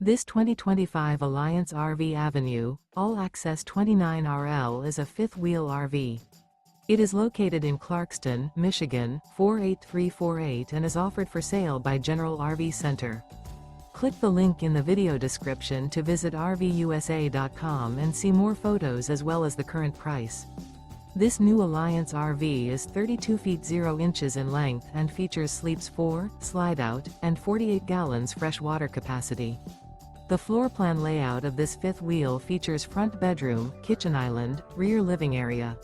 This 2025 Alliance RV Avenue, all-access 29RL is a fifth-wheel RV. It is located in Clarkston, Michigan, 48348 and is offered for sale by General RV Center. Click the link in the video description to visit RVUSA.com and see more photos as well as the current price. This new Alliance RV is 32 feet 0 inches in length and features sleeps 4, Slideout, and 48 gallons fresh water capacity. The floor plan layout of this fifth wheel features front bedroom, kitchen island, rear living area.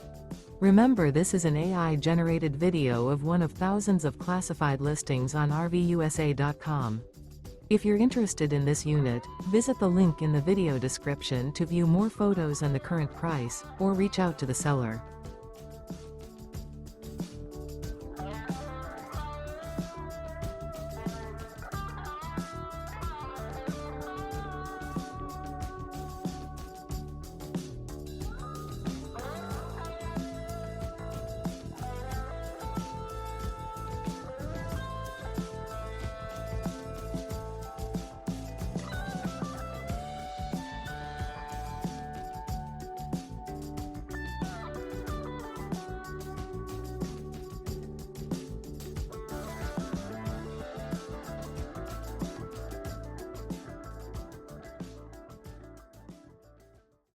Remember, this is an AI-generated video of one of thousands of classified listings on RVUSA.com. If you're interested in this unit, visit the link in the video description to view more photos and the current price, or reach out to the seller.